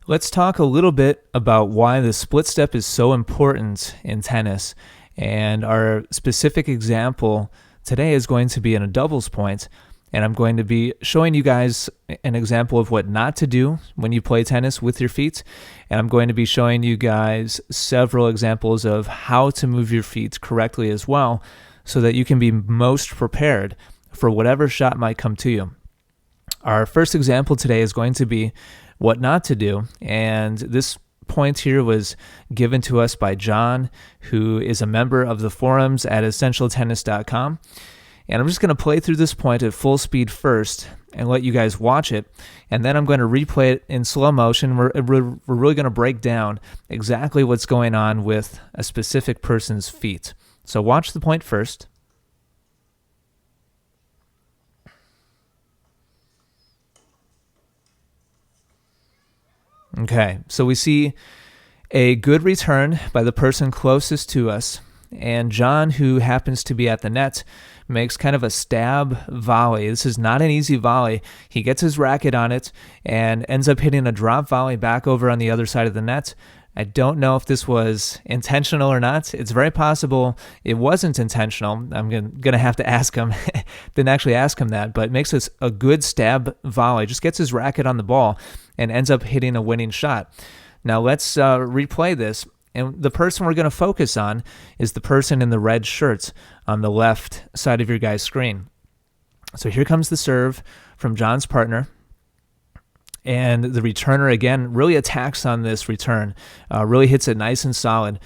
Let's talk a little bit about why the split step is so important in tennis. And our specific example today is going to be in a doubles point. And I'm going to be showing you guys an example of what not to do when you play tennis with your feet. And I'm going to be showing you guys several examples of how to move your feet correctly as well, so that you can be most prepared for whatever shot might come to you. Our first example today is going to be what not to do. And this point here was given to us by John, who is a member of the forums at essentialtennis.com. And I'm just going to play through this point at full speed first and let you guys watch it. And then I'm going to replay it in slow motion. We're really going to break down exactly what's going on with a specific person's feet. So watch the point first. Okay, so we see a good return by the person closest to us, and John, who happens to be at the net, makes kind of a stab volley. This is not an easy volley. He gets his racket on it and ends up hitting a drop volley back over on the other side of the net. I don't know if this was intentional or not. It's very possible it wasn't intentional. I'm going to have to ask him. Didn't actually ask him that, but makes this a good stab volley. Just gets his racket on the ball and ends up hitting a winning shot. Now let's replay this. And the person we're going to focus on is the person in the red shirts on the left side of your guy's screen. So here comes the serve from John's partner. And the returner, again, really attacks on this return, really hits it nice and solid.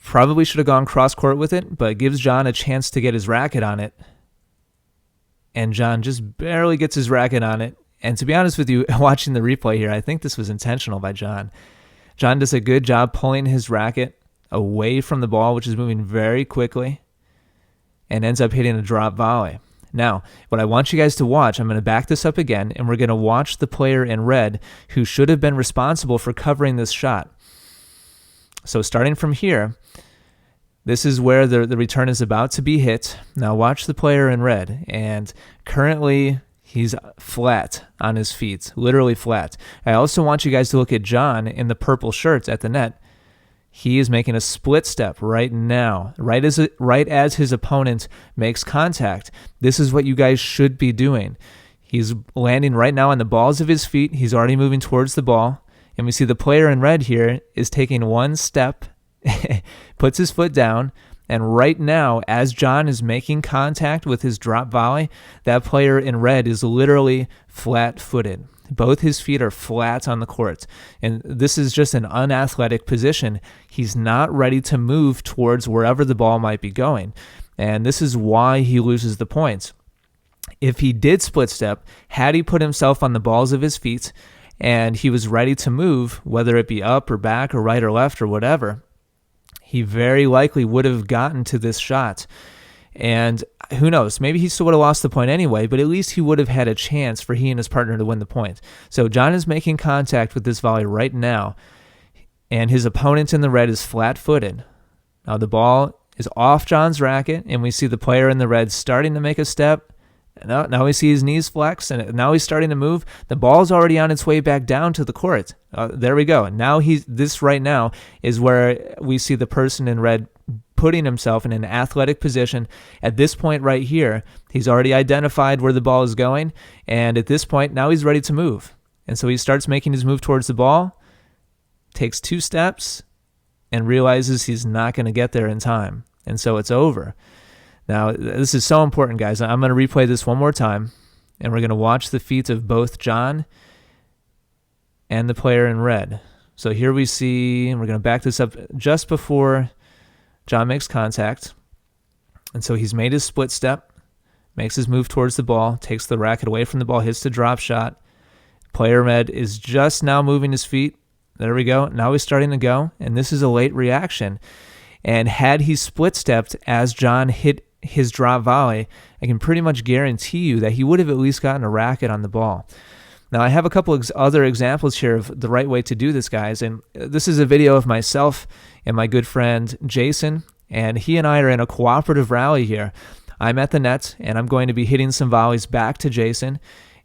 Probably should have gone cross-court with it, but gives John a chance to get his racket on it. And John just barely gets his racket on it. And to be honest with you, watching the replay here, I think this was intentional by John. John does a good job pulling his racket away from the ball, which is moving very quickly, and ends up hitting a drop volley. Now, what I want you guys to watch, I'm going to back this up again, and we're going to watch the player in red who should have been responsible for covering this shot. So starting from here, this is where the return is about to be hit. Now watch the player in red, and currently he's flat on his feet, literally flat. I also want you guys to look at John in the purple shirts at the net. He is making a split step right now, right as his opponent makes contact. This is what you guys should be doing. He's landing right now on the balls of his feet. He's already moving towards the ball. And we see the player in red here is taking one step, puts his foot down, and right now, as John is making contact with his drop volley, that player in red is literally flat-footed. Both his feet are flat on the court, and this is just an unathletic position. He's not ready to move towards wherever the ball might be going, and this is why he loses the points. If he did split step, had he put himself on the balls of his feet, and he was ready to move, whether it be up or back or right or left or whatever, he very likely would have gotten to this shot. And who knows, maybe he still would have lost the point anyway, but at least he would have had a chance for he and his partner to win the point. So John is making contact with this volley right now, and his opponent in the red is flat-footed. Now the ball is off John's racket, and we see the player in the red starting to make a step. Now we see his knees flex, and now he's starting to move. The ball's already on its way back down to the court. There we go. Now this right now is where we see the person in red putting himself in an athletic position. At this point right here, he's already identified where the ball is going, and at this point, now he's ready to move. And so he starts making his move towards the ball, takes two steps, and realizes he's not going to get there in time. And so it's over. Now, this is so important, guys. I'm going to replay this one more time, and we're going to watch the feet of both John and the player in red. So here we see, and we're going to back this up just before John makes contact. And so he's made his split step, makes his move towards the ball, takes the racket away from the ball, hits the drop shot. Player in red is just now moving his feet. There we go. Now he's starting to go, and this is a late reaction. And had he split stepped as John hit his drop volley, I can pretty much guarantee you that he would have at least gotten a racket on the ball. Now, I have a couple of other examples here of the right way to do this, guys, and this is a video of myself and my good friend Jason, and he and I are in a cooperative rally here. I'm at the net, and I'm going to be hitting some volleys back to Jason,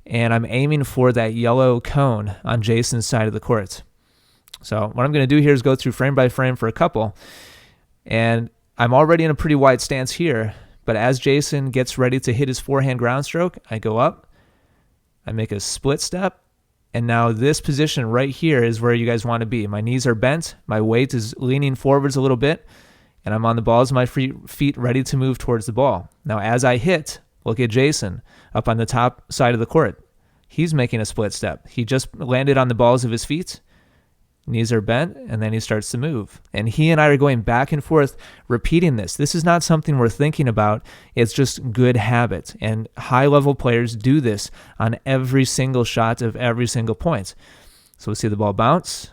and I'm aiming for that yellow cone on Jason's side of the court. So what I'm going to do here is go through frame by frame for a couple, and I'm already in a pretty wide stance here, but as Jason gets ready to hit his forehand ground stroke, I go up, I make a split step, and now this position right here is where you guys want to be. My knees are bent, my weight is leaning forwards a little bit, and I'm on the balls of my feet ready to move towards the ball. Now as I hit, look at Jason up on the top side of the court. He's making a split step. He just landed on the balls of his feet. Knees are bent, and then he starts to move. And he and I are going back and forth repeating this. This is not something we're thinking about. It's just good habit. And high-level players do this on every single shot of every single point. So we'll see the ball bounce.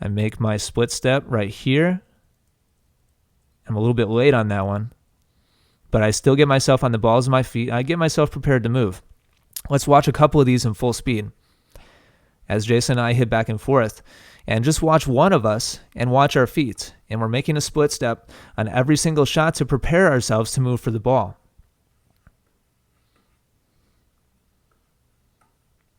I make my split step right here. I'm a little bit late on that one, but I still get myself on the balls of my feet. I get myself prepared to move. Let's watch a couple of these in full speed as Jason and I hit back and forth, and just watch one of us and watch our feet. And we're making a split step on every single shot to prepare ourselves to move for the ball.